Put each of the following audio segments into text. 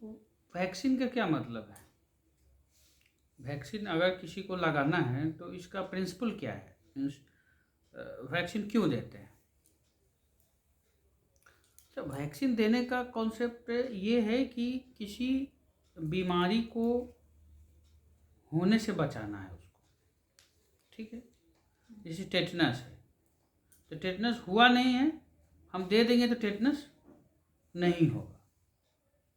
Vaccine का क्या मतलब है? वैक्सीन अगर किसी को लगाना है तो इसका प्रिंसिपल क्या है? मीन्स वैक्सीन क्यों देते हैं? तो वैक्सीन देने का कॉन्सेप्ट ये है कि किसी बीमारी को होने से बचाना है उसको, ठीक है। जैसे टेटनस है, तो टेटनस हुआ नहीं है, हम दे देंगे तो टेटनस नहीं होगा।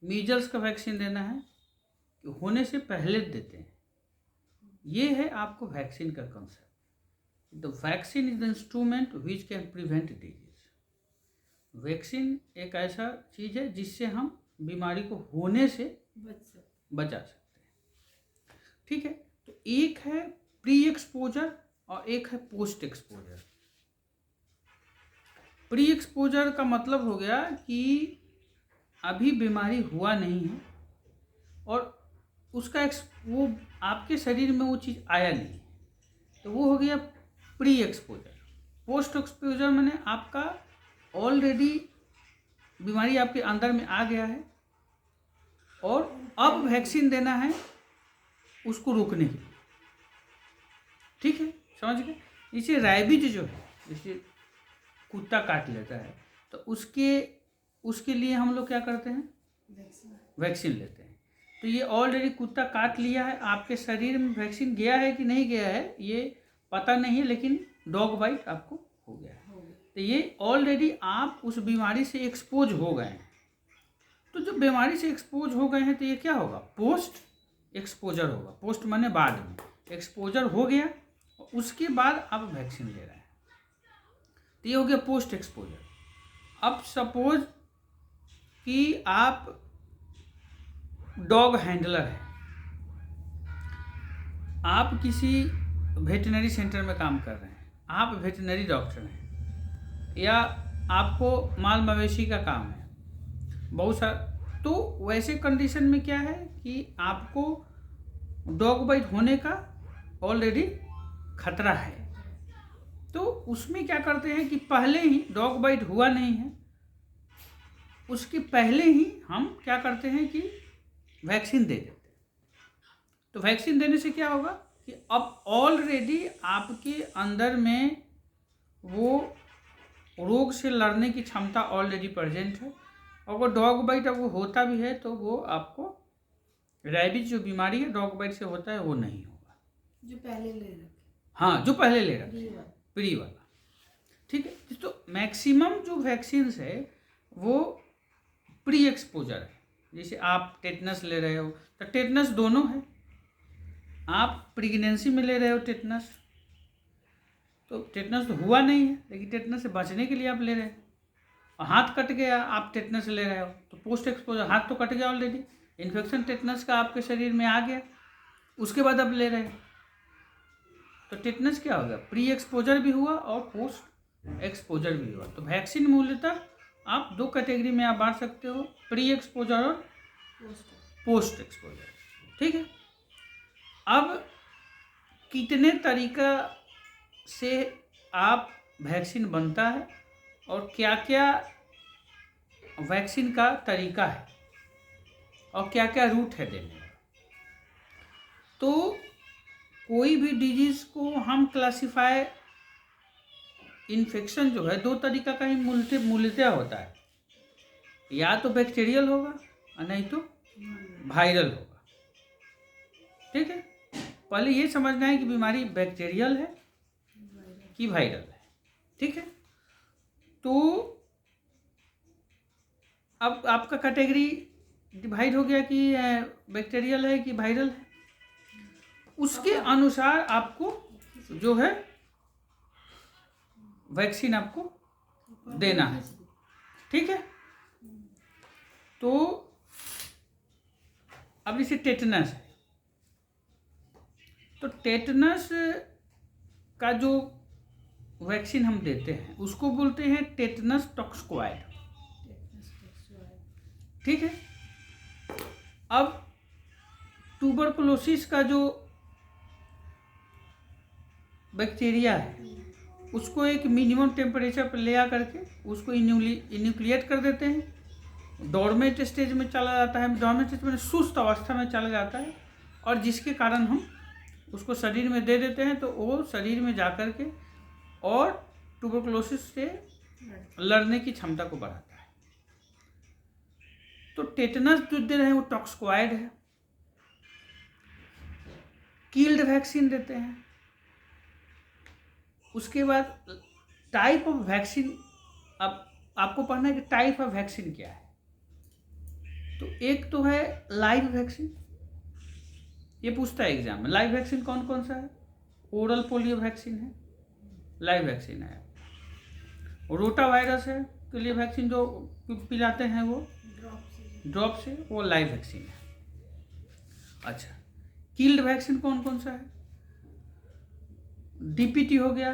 मीजल्स का वैक्सीन देना है कि होने से पहले देते हैं। ये है आपको वैक्सीन का concept. The vaccine is the instrument which can prevent disease. Vaccine एक ऐसा चीज़ है जिससे हम बीमारी को होने से बचा सकते हैं, ठीक है। तो एक है प्री एक्सपोजर और एक है पोस्ट एक्सपोजर। प्री एक्सपोजर का मतलब हो गया कि अभी बीमारी हुआ नहीं है और उसका वो आपके शरीर में वो चीज़ आया नहीं है, तो वो हो गया प्री एक्सपोजर। पोस्ट एक्सपोजर मैंने आपका ऑलरेडी बीमारी आपके अंदर में आ गया है और अब वैक्सीन देना है उसको रोकने के लिए, ठीक है, समझ गए। जैसे रैबिज जो है, जैसे कुत्ता काट लेता है तो उसके लिए हम लोग क्या करते हैं? वैक्सीन लेते हैं। तो ये ऑलरेडी कुत्ता काट लिया है, आपके शरीर में वैक्सीन गया है कि नहीं गया है ये पता नहीं है, लेकिन डॉग बाइट आपको हो गया है, तो ये ऑलरेडी आप उस बीमारी से एक्सपोज हो गए हैं। तो जब बीमारी से एक्सपोज हो गए हैं तो ये क्या होगा? पोस्ट एक्सपोजर होगा। पोस्ट माने बाद में, एक्सपोजर हो गया और उसके बाद आप वैक्सीन ले रहे हैं, तो ये हो गया पोस्ट एक्सपोजर। अब सपोज कि आप डॉग हैंडलर हैं, आप किसी वेटनरी सेंटर में काम कर रहे हैं, आप वेटनरी डॉक्टर हैं, या आपको माल मवेशी का काम है बहुत सारा, तो वैसे कंडीशन में क्या है कि आपको डॉग बाइट होने का ऑलरेडी खतरा है। तो उसमें क्या करते हैं कि पहले ही डॉग बाइट हुआ नहीं है, उसके पहले ही हम क्या करते हैं कि वैक्सीन दे देते हैं। तो वैक्सीन देने से क्या होगा कि अब ऑलरेडी आपके अंदर में वो रोग से लड़ने की क्षमता ऑलरेडी प्रेजेंट है, और वो डॉग बाइट अब वो होता भी है तो वो आपको रैबिज जो बीमारी है डॉग बाइट से होता है वो नहीं होगा, जो पहले ले रखे। हाँ, जो पहले ले रखे प्री वाला, ठीक है। तो मैक्सिमम जो वैक्सीन्स है वो प्री एक्सपोजर है। जैसे आप टेटनस ले रहे हो तो टेटनस दोनों है, आप प्रेगनेंसी में ले रहे हो टेटनस, तो टेटनस तो हुआ नहीं है लेकिन टेटनस से बचने के लिए आप ले रहे हैं। और हाथ कट गया, आप टेटनस ले रहे हो तो पोस्ट एक्सपोजर, हाथ तो कट गया ऑलरेडी, इन्फेक्शन टेटनस का आपके शरीर में आ गया, उसके बाद आप ले रहे हैं, तो टेटनस क्या होगा? प्री एक्सपोजर भी हुआ और पोस्ट एक्सपोजर भी हुआ। तो वैक्सीन मूलतः आप दो कैटेगरी में आप बांट सकते हो, प्री एक्सपोजर और पोस्ट एक्सपोजर, ठीक है। अब कितने तरीका से आप वैक्सीन बनता है और क्या क्या वैक्सीन का तरीका है और क्या क्या रूट है देने का। तो कोई भी डिजीज को हम क्लासिफाई, इन्फेक्शन जो है दो तरीका का ही मूलतः होता है, या तो बैक्टीरियल होगा और नहीं तो वायरल होगा, ठीक है। पहले ये समझना है कि बीमारी बैक्टीरियल है कि वायरल है, ठीक है। तो अब आपका कैटेगरी डिवाइड हो गया कि बैक्टीरियल है कि वायरल है, उसके अनुसार आपको जो है वैक्सीन आपको देना है, ठीक है। तो अब जैसे टेटनस है, तो टेटनस का जो वैक्सीन हम देते हैं उसको बोलते हैं टेटनस टॉक्सोइड, ठीक है। अब ट्यूबरकुलोसिस का जो बैक्टीरिया है उसको एक मिनिमम टेम्परेचर पर ले आ करके उसको इन्यूक्लिएट कर देते हैं, डोर्मेंट स्टेज में चला जाता है, डोर्मेंट स्टेज में सुस्त अवस्था में चला जाता है, और जिसके कारण हम उसको शरीर में दे देते हैं तो वो शरीर में जाकर के और ट्यूबरकुलोसिस से लड़ने की क्षमता को बढ़ाता है। तो टेटनस जो दे रहे हैं वो टॉक्सिकोइड है। कील्ड वैक्सीन देते हैं। उसके बाद टाइप ऑफ वैक्सीन, अब आपको पढ़ना है कि टाइप ऑफ वैक्सीन क्या है। तो एक तो है लाइव वैक्सीन, ये पूछता है एग्जाम में, लाइव वैक्सीन कौन कौन सा है। ओरल पोलियो वैक्सीन है, लाइव वैक्सीन है। रोटा वायरस है के लिए वैक्सीन जो पिलाते हैं वो ड्रॉप से, वो लाइव वैक्सीन है। अच्छा, कील्ड वैक्सीन कौन कौन सा है। डीपीटी हो गया,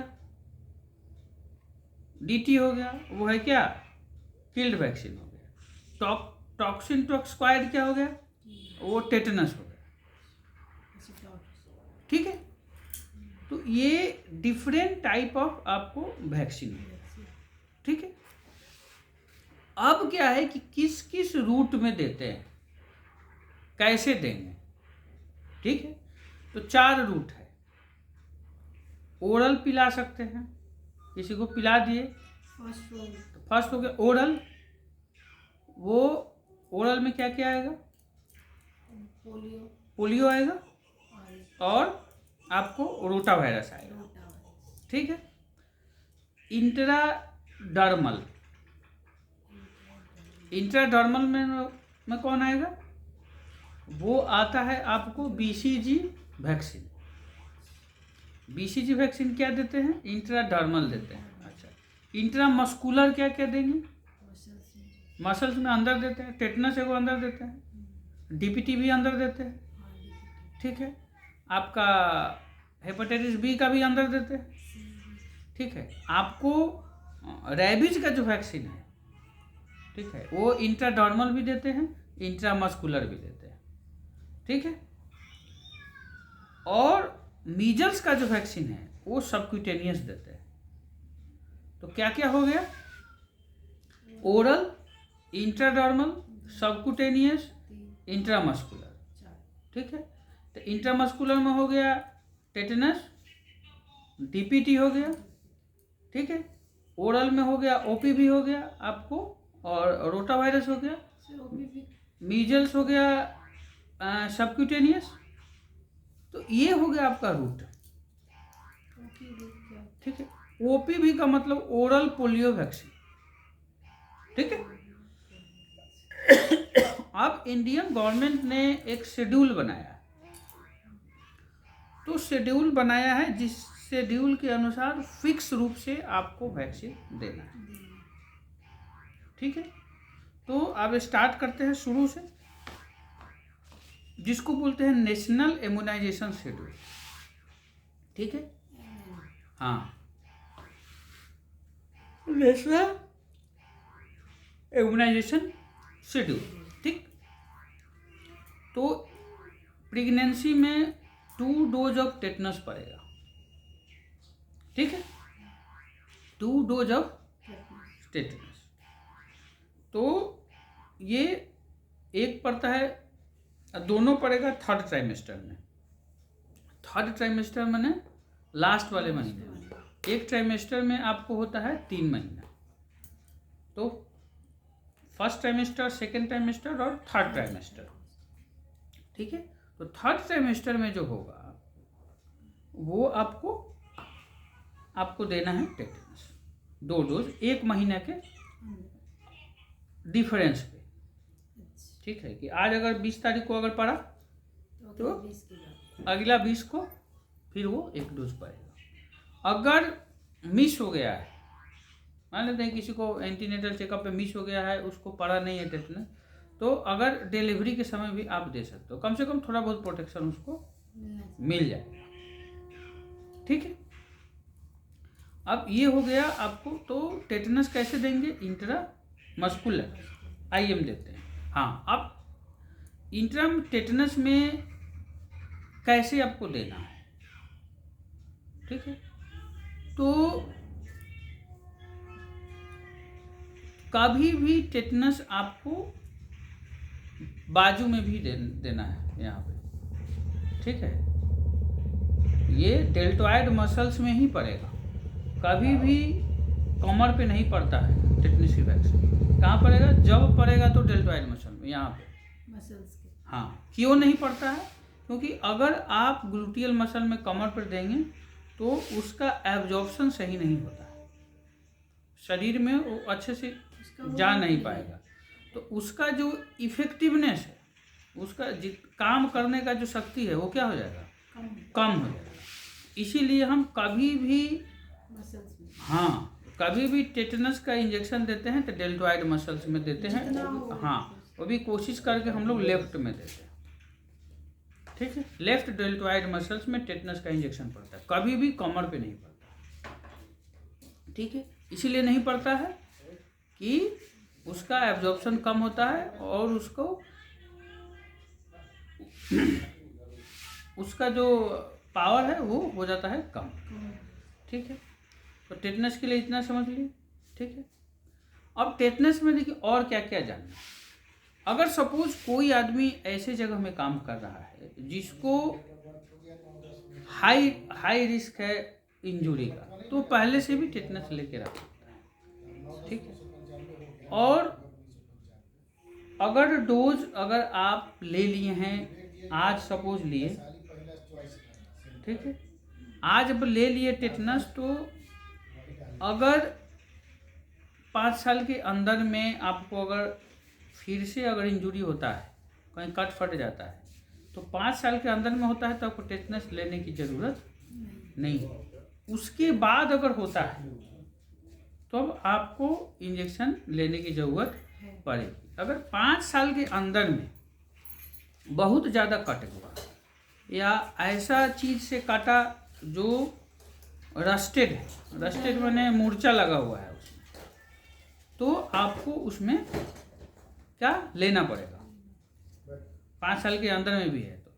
डीटी हो गया, वो है क्या, कील्ड वैक्सीन हो गया। टॉक्सिन टॉक्सिकोइड क्या हो गया, वो टेटनस हो गया। ठीक है, तो ये डिफरेंट टाइप ऑफ आपको वैक्सीन है। ठीक है, अब क्या है कि किस किस रूट में देते हैं, कैसे देंगे। ठीक है, तो 4 रूट है। ओरल पिला सकते हैं, किसी को पिला दिए, फर्स्ट हो गया ओरल। वो ओरल में क्या क्या आएगा, पोलियो आएगा और आपको रोटा वायरस आएगा। ठीक है, इंट्राडर्मल, इंट्राडर्मल में कौन आएगा, वो आता है आपको बीसीजी वैक्सीन। बीसीजी वैक्सीन क्या देते हैं, इंट्राडर्मल देते हैं। अच्छा, इंट्रामस्कुलर क्या क्या देंगे, मसल्स में अंदर देते हैं। टेटनस को अंदर देते हैं, डीपीटी भी अंदर देते हैं। ठीक है, आपका हेपेटाइटिस बी का भी अंदर देते हैं। ठीक है, आपको रेबीज का जो वैक्सीन है, ठीक है, वो इंट्राडर्मल भी देते हैं, इंट्रामस्कुलर भी देते हैं। ठीक है, और मीजल्स का जो वैक्सीन है वो सबक्यूटेनियस देते हैं। तो क्या क्या हो गया, ओरल, इंट्राडर्मल, सबक्यूटेनियस, इंट्रामस्कुलर। ठीक है, तो इंट्रामस्कुलर में हो गया टेटनस, डीपीटी हो गया। ठीक है, ओरल में हो गया ओपीवी हो गया आपको, और रोटा वायरस हो गया, मीजल्स हो गया सबक्यूटेनियस। तो ये हो गया आपका रूट। ठीक है, ओपीवी का मतलब ओरल पोलियो वैक्सीन। ठीक है, अब इंडियन गवर्नमेंट ने एक शेड्यूल बनाया, तो शेड्यूल बनाया है जिस शेड्यूल के अनुसार फिक्स रूप से आपको वैक्सीन देना है। ठीक है, तो अब स्टार्ट करते हैं शुरू से, जिसको बोलते हैं नेशनल इम्यूनाइजेशन शेड्यूल। ठीक है, हाँ, नेशनल इम्यूनाइजेशन शेड्यूल। ठीक, तो प्रेगनेंसी में 2 डोज ऑफ टेटनस पड़ेगा। ठीक है, 2 डोज ऑफ टेटनस। तो ये एक पड़ता है, दोनों पड़ेगा 3rd ट्राइमेस्टर में। 3rd ट्राइमेस्टर मैंने लास्ट वाले महीने में, एक ट्राइमेस्टर में आपको होता है 3 महीना। तो 1st ट्राइमेस्टर, 2nd ट्राइमेस्टर और 3rd ट्राइमेस्टर। ठीक है, तो 3rd ट्राइमेस्टर में जो होगा वो आपको देना है टेटनस, 2 डोज 1 महीना के डिफरेंस पे। ठीक है, कि आज अगर 20 तारीख को अगर पड़ा तो अगला 20 को फिर वो 1 डोज पड़ेगा। अगर मिस हो गया है, मान लेते हैं किसी को एंटीनेटल चेकअप पे मिस हो गया है, उसको पड़ा नहीं है टेटनस, तो अगर डिलीवरी के समय भी आप दे सकते हो, कम से कम थोड़ा बहुत प्रोटेक्शन उसको मिल जाएगा। ठीक है, अब ये हो गया आपको। तो टेटनस कैसे देंगे, इंट्रामस्कुलर आईएम देते हैं। हाँ, अब इंट्राम टेटनस में कैसे आपको देना है। ठीक है, तो कभी भी टेटनस आपको बाजू में भी देना है यहाँ पे, ठीक है। ये डेल्टॉइड मसल्स में ही पड़ेगा, कभी भी कमर पे नहीं पड़ता है टेटनस की वैक्सीन। कहाँ पड़ेगा? जब पड़ेगा तो डेल्टॉइड मसल में, यहाँ पे मसल्स के। हाँ, क्यों नहीं पड़ता है? क्योंकि अगर आप ग्लूटियल मसल में कमर पर देंगे तो उसका एब्जॉर्प्शन सही नहीं होता है, शरीर में वो अच्छे से जा नहीं पाएगा, तो उसका जो इफेक्टिवनेस है, उसका काम करने का जो शक्ति है वो क्या हो जाएगा? कम हो जाएगा। इसीलिए हम कभी भी मसल्स में, हाँ, कभी भी टेटनस का इंजेक्शन देते हैं तो डेल्टॉइड मसल्स में देते हैं। हाँ, वो भी कोशिश करके हम लोग लेफ्ट में देते हैं, ठीक है। लेफ्ट डेल्टॉइड मसल्स में टेटनस का इंजेक्शन पड़ता है, कभी भी कमर पे नहीं पड़ता, ठीक है। इसीलिए नहीं पड़ता है कि उसका एब्जॉर्प्शन कम होता है और उसका जो पावर है वो हो जाता है कम, ठीक है। तो टेटनस के लिए इतना समझ लिए, ठीक है। अब टेटनस में देखिए और क्या क्या जानना है। अगर सपोज कोई आदमी ऐसे जगह में काम कर रहा है जिसको हाई रिस्क है इंजुरी का, तो पहले से भी टेटनस लेके रख सकता है, ठीक है। और अगर डोज अगर आप ले लिए हैं, आज सपोज लिए, ठीक है, आज अब ले लिए टेटनस, तो अगर 5 साल के अंदर में आपको अगर फिर से अगर इंजुरी होता है, कहीं कट फट जाता है, तो 5 साल के अंदर में होता है तो आपको टेटनस लेने की ज़रूरत नहीं है। उसके बाद अगर होता है तो अब आपको इंजेक्शन लेने की ज़रूरत पड़ेगी। अगर 5 साल के अंदर में बहुत ज़्यादा कट हुआ या ऐसा चीज़ से काटा जो रस्टेड है, रस्टेड माने मूर्छा लगा हुआ है उसमें, तो आपको उसमें क्या लेना पड़ेगा, 5 साल के अंदर में भी है तो।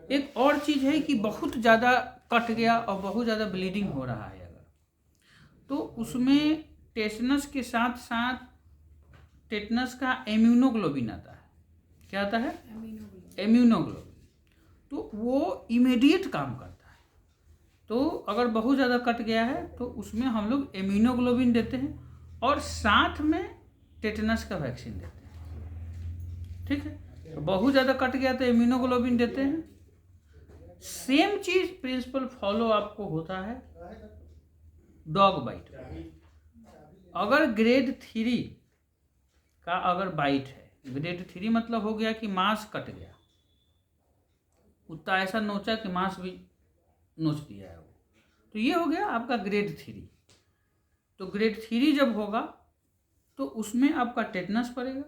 एक और चीज़ है कि बहुत ज़्यादा कट गया और बहुत ज़्यादा ब्लीडिंग हो रहा है अगर, तो उसमें टेटनस के साथ साथ टेटनस का इम्यूनोग्लोबिन आता है। क्या आता है? इम्यूनोग्लोबिन। तो वो इमीडिएट काम करता है। तो अगर बहुत ज़्यादा कट गया है तो उसमें हम लोग इम्यूनोग्लोबिन देते हैं और साथ में टेटनस का वैक्सीन देते हैं, ठीक है। तो बहुत ज़्यादा कट गया तो इम्यूनोग्लोबिन देते हैं। सेम चीज़ प्रिंसिपल फॉलो आपको होता है डॉग बाइट। अगर ग्रेड 3 का अगर बाइट है, ग्रेड 3 मतलब हो गया कि मांस कट गया, कुत्ता ऐसा नोचा कि मांस भी नोच दिया है वो, तो ये हो गया आपका ग्रेड 3। तो ग्रेड 3 जब होगा तो उसमें आपका टेटनस पड़ेगा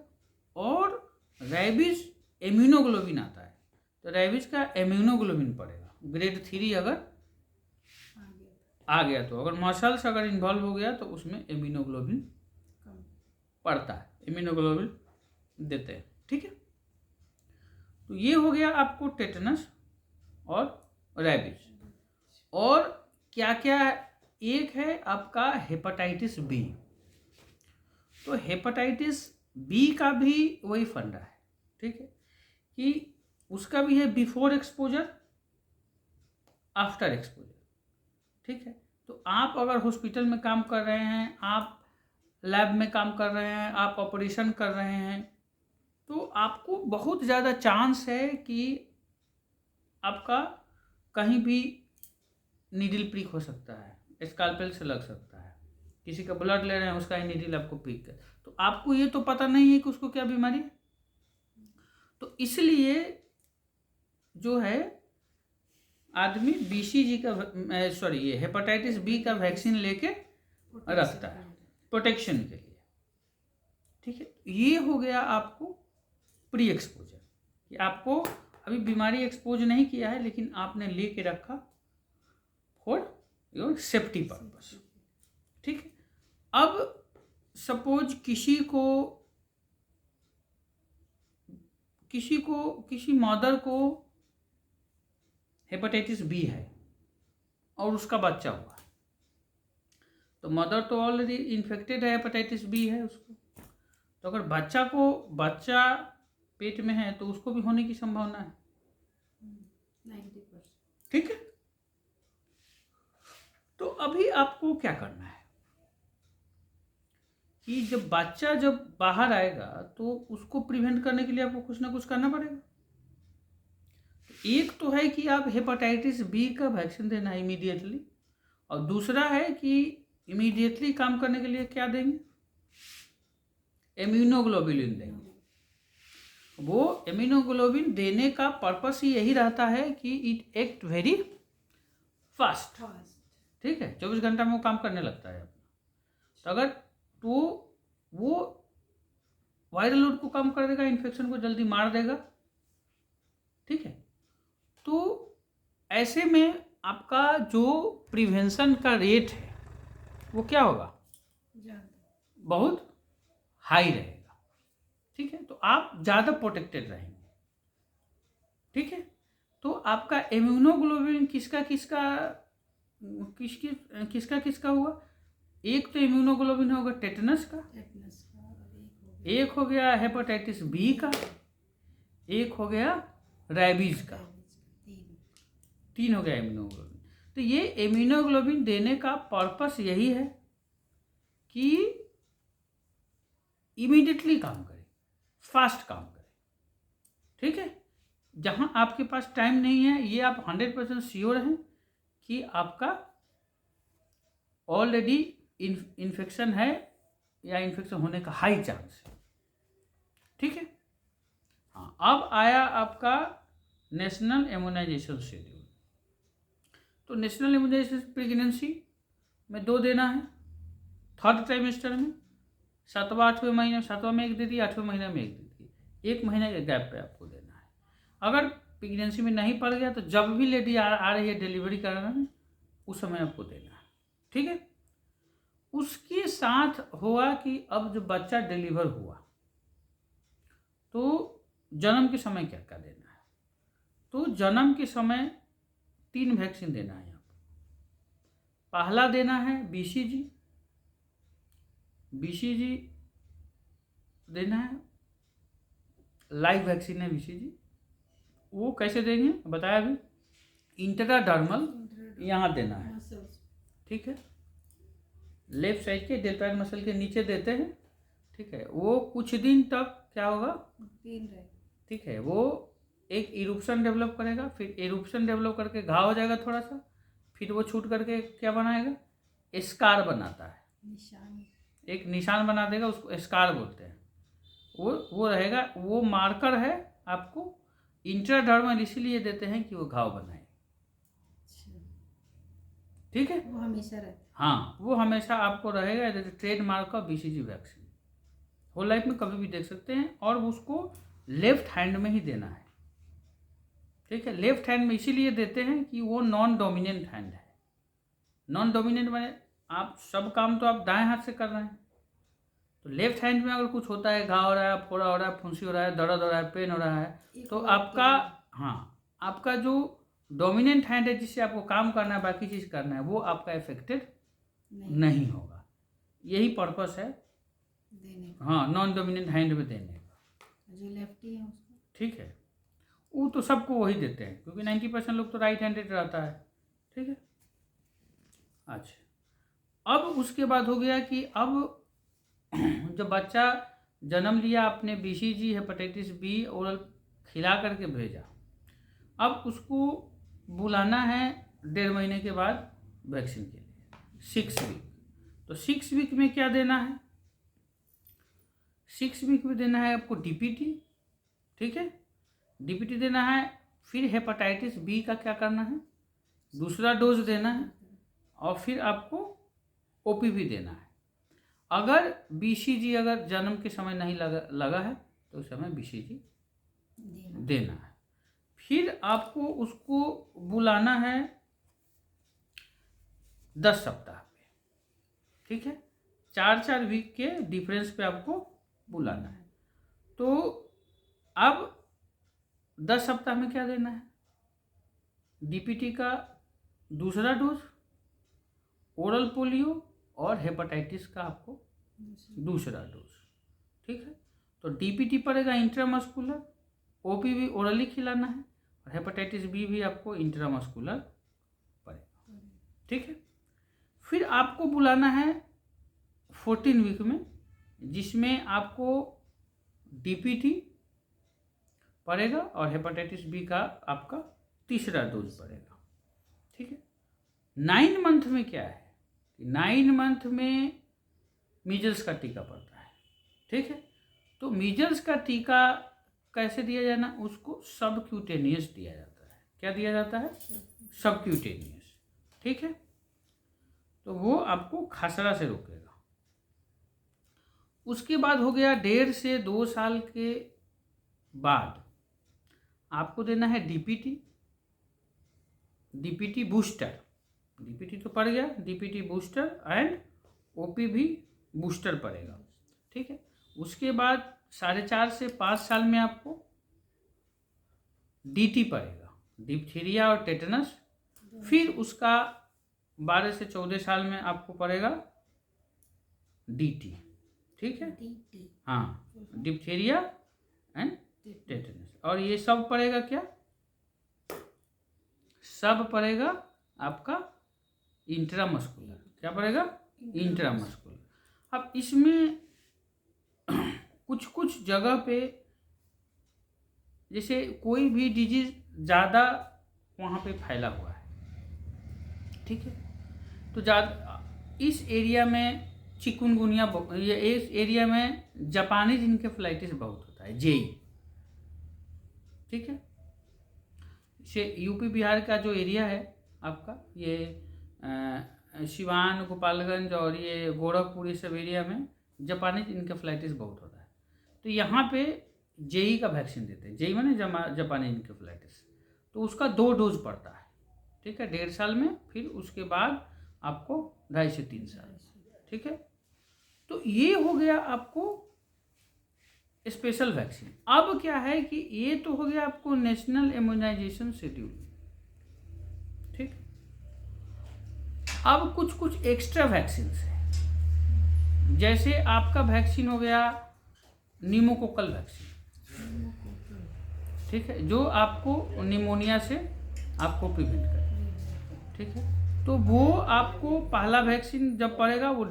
और रेबीज इम्यूनोग्लोबिन आता है, तो रेबीज का इम्यूनोग्लोबिन पड़ेगा। ग्रेड 3 अगर आ गया तो, अगर मसल्स अगर इन्वॉल्व हो गया तो उसमें इम्यूनोग्लोबिन पड़ता है, इम्यूनोग्लोबिन देते हैं, ठीक है। तो ये हो गया आपको टेटनस और रेबीज। और क्या क्या, एक है आपका हेपेटाइटिस बी। तो हेपेटाइटिस बी का भी वही फंडा है, ठीक है, कि उसका भी है बिफोर एक्सपोजर आफ्टर एक्सपोजर, ठीक है। तो आप अगर हॉस्पिटल में काम कर रहे हैं, आप लैब में काम कर रहे हैं, आप ऑपरेशन कर रहे हैं, तो आपको बहुत ज़्यादा चांस है कि आपका कहीं भी नीडल प्रिक हो सकता है, स्कैल्पेल से लग सकता है, किसी का ब्लड ले रहे हैं उसका ही नीडल आपको प्रिक कर, तो आपको ये तो पता नहीं है कि उसको क्या बीमारी है। तो इसलिए जो है आदमी बीसीजी का ये हेपेटाइटिस बी का वैक्सीन लेके रखता है प्रोटेक्शन के लिए, ठीक है। ये हो गया आपको प्री एक्सपोजर, कि आपको अभी बीमारी एक्सपोज नहीं किया है लेकिन आपने लेके रखा फॉर योर सेफ्टी पर्पस, ठीक है। अब सपोज किसी मदर को हेपेटाइटिस बी है और उसका बच्चा हुआ, तो मदर तो ऑलरेडी इन्फेक्टेड है, हेपेटाइटिस बी है उसको, तो अगर बच्चा पेट में है तो उसको भी होने की संभावना है। 90%। ठीक है, तो अभी आपको क्या करना है कि जब बच्चा जब बाहर आएगा तो उसको प्रिवेंट करने के लिए आपको कुछ ना कुछ करना पड़ेगा। एक तो है कि आप हेपेटाइटिस बी का वैक्सीन देना है इमीडिएटली, और दूसरा है कि इमीडिएटली काम करने के लिए क्या देंगे, इम्यूनोग्लोबुलिन देंगे। वो इम्यूनोग्लोबुलिन देने का पर्पस ही यही रहता है कि इट एक्ट वेरी फास्ट। ठीक है, 24 घंटा में वो काम करने लगता है अपना। तो अगर तो वो वायरल लोड को कम कर देगा, इन्फेक्शन को जल्दी मार देगा। ठीक है, तो ऐसे में आपका जो प्रिवेंशन का रेट है वो क्या होगा, बहुत हाई रहेगा। ठीक है, तो आप ज़्यादा प्रोटेक्टेड रहेंगे। ठीक है, तो आपका इम्यूनोग्लोबुलिन किसका किसका हुआ, एक तो इम्यूनोग्लोबुलिन होगा टेटनस का, एक हो गया हेपेटाइटिस बी का, एक हो गया रैबीज का, 3 हो गया इम्यूनोग्लोबुलिन। तो ये इम्यूनोग्लोबुलिन देने का पर्पस यही है कि इमीडिएटली काम करे, फास्ट काम करे। ठीक है, जहाँ आपके पास टाइम नहीं है, ये आप 100% श्योर हैं कि आपका ऑलरेडी इन्फेक्शन है या इन्फेक्शन होने का हाई चांस है। ठीक है, हाँ, अब आया आपका नेशनल इम्यूनाइजेशन शेड्यूल। तो नेशनल इम्यूनाइजेशन प्रेगनेंसी में 2 देना है, 3rd ट्राइमेस्टर में, 7वां 8वें महीने, 7वां में 1 दे दिया, 8वें महीने में 1 दे दिया। 1 महीने के गैप पे आपको देना है। अगर प्रेगनेंसी में नहीं पड़ गया तो जब भी लेडी आ रही है डिलीवरी कराने, उस समय आपको देना है। ठीक है, उसके साथ हुआ कि अब जो बच्चा डिलीवर हुआ तो जन्म के समय क्या क्या देना है। तो जन्म के समय 3 वैक्सीन देना है आपको। पहला देना है बीसीजी देना है, लाइव वैक्सीन है बीसीजी। वो कैसे देंगे बताया अभी, इंट्राडर्मल यहाँ देना है। ठीक है, लेफ्ट साइड के डेल्टॉइड मसल के नीचे देते हैं। ठीक है, वो कुछ दिन तक क्या होगा, ठीक है, वो एक इरूप्शन डेवलप करेगा, फिर इरूप्शन डेवलप करके घाव हो जाएगा थोड़ा सा, फिर वो छूट करके क्या बनाएगा, स्कार बनाता है, एक निशान बना देगा, उसको स्कार बोलते हैं। वो रहेगा, वो मार्कर है आपको इंट्राडर्मल इसीलिए देते हैं कि वो घाव बनाए। ठीक है, वो हमेशा रहता है। हाँ, वो हमेशा आपको रहेगा, ट्रेडमार्क का बीसीजी वैक्सीन होल लाइफ में कभी भी देख सकते हैं, और उसको लेफ्ट हैंड में ही देना है। ठीक है, लेफ्ट हैंड में इसीलिए देते हैं कि वो नॉन डोमिनेंट हैंड है। नॉन डोमिनेंट माने आप सब काम तो आप दाएं हाथ से कर रहे हैं, तो लेफ्ट हैंड में अगर कुछ होता है, घाव हो रहा है, फोड़ा हो रहा है, फुंसी हो रहा है, दर्द हो रहा है, पेन हो रहा है, तो आपका, हाँ, आपका जो डोमिनेंट हैंड है जिससे आपको काम करना है, बाकी चीज़ करना है, वो आपका इफेक्टेड नहीं होगा। यही पर्पस है देने का, हाँ, नॉन डोमिनेंट हैंड में देने का। जो लेफ्टी है उसको, ठीक है, वो तो सबको वही देते हैं क्योंकि 90% लोग तो राइट हैंडेड रहता है। ठीक है, अच्छा, अब उसके बाद हो गया कि अब जब बच्चा जन्म लिया, आपने बीसीजी हेपेटाइटिस बी ओरल खिला करके भेजा, अब उसको बुलाना है 1.5 महीने के बाद वैक्सीन के लिए, 6 वीक। तो 6 वीक में क्या देना है, 6 वीक में देना है आपको डीपीटी। ठीक है, डीपीटी देना है, फिर हेपेटाइटिस बी का क्या करना है, दूसरा डोज देना है, और फिर आपको ओपीवी देना है। अगर बीसीजी अगर जन्म के समय नहीं लगा है तो उस समय बीसीजी देना है। फिर आपको उसको बुलाना है 10 सप्ताह पे। ठीक है, 4 वीक के डिफरेंस पे आपको बुलाना है। तो अब 10 सप्ताह में क्या देना है, डीपीटी का दूसरा डोज, ओरल पोलियो और हेपेटाइटिस का आपको दूसरा डोज। ठीक है, तो डीपीटी पड़ेगा इंट्रामस्कुलर, ओपीवी ओरली खिलाना है, और हेपेटाइटिस बी भी आपको इंट्रामस्कुलर पड़ेगा। ठीक है। फिर आपको बुलाना है 14 वीक में, जिसमें आपको डीपीटी पड़ेगा और हेपेटाइटिस बी का आपका तीसरा डोज पड़ेगा। ठीक है। 9 मंथ में क्या है, 9 मंथ में मीजल्स का टीका पड़ता है। ठीक है। तो मीजल्स का टीका कैसे दिया जाना, उसको सबक्यूटेनियस दिया जाता है। क्या दिया जाता है? सबक्यूटेनियस। ठीक है। तो वो आपको खसरा से रोकेगा। उसके बाद हो गया 1.5 से 2 साल के बाद आपको देना है डीपीटी, डीपीटी बूस्टर। डीपीटी तो पड़ गया, DPT booster and OPV booster पड़ेगा। ठीक है। उसके बाद 4.5 से 5 साल में आपको डीटी पड़ेगा, डिप्थीरिया और टेटनस। फिर उसका 12 से 14 साल में आपको पड़ेगा डीटी। ठीक है। हाँ, डिप्थीरिया एंड टेटनस। और ये सब पड़ेगा क्या? सब पड़ेगा आपका इंट्रामस्कुलर। क्या पड़ेगा? इंट्रामस्कुलर। अब इसमें कुछ कुछ जगह पे जैसे कोई भी डिजीज ज़्यादा वहाँ पे फैला हुआ है। ठीक है। तो ज़्यादा इस एरिया में चिकुनगुनिया, ये इस एरिया में जापानीज इनकेफेलाइटिस बहुत होता है, जेई। ठीक है। से यूपी बिहार का जो एरिया है आपका, ये सिवान, गोपालगंज और ये गोरखपुर, ये सब एरिया में जापानीज इनकेफेलाइटिस बहुत होता है। तो यहाँ पे जेई का वैक्सीन देते हैं। जेई माने जापानीज इनकेफेलाइटिस। तो उसका 2 डोज पड़ता है। ठीक है। 1.5 साल में, फिर उसके बाद आपको 2.5 से 3 साल। ठीक है। तो ये हो गया आपको स्पेशल वैक्सीन। अब क्या है कि ये तो हो गया आपको नेशनल इम्यूनाइजेशन शेड्यूल। ठीक। अब कुछ कुछ एक्स्ट्रा वैक्सीन है। जैसे आपका वैक्सीन हो गया निमोकोकल वैक्सीन। ठीक है। जो आपको निमोनिया से आपको प्रिवेंट करे। ठीक है। तो वो आपको पहला वैक्सीन जब पड़ेगा वो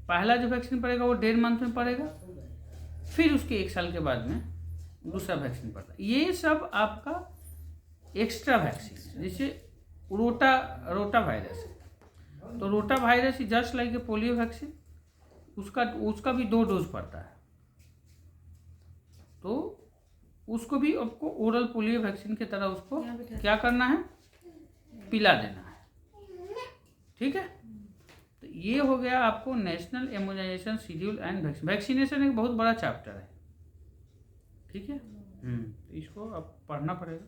पहला जो वैक्सीन पड़ेगा वो 1.5 मंथ में पड़ेगा। फिर उसके 1 साल के बाद में दूसरा वैक्सीन पड़ता है। ये सब आपका एक्स्ट्रा वैक्सीन। जैसे रोटा वायरस है, तो rota virus just like a polio vaccine, उसका भी 2 डोज पड़ता है। तो उसको भी आपको ओरल पोलियो वैक्सीन की तरह उसको क्या करना है, पिला देना है। ठीक है। तो ये हो गया आपको national immunisation schedule and vaccination. एक बहुत बड़ा चैप्टर है। ठीक है। तो इसको अब पढ़ना पड़ेगा।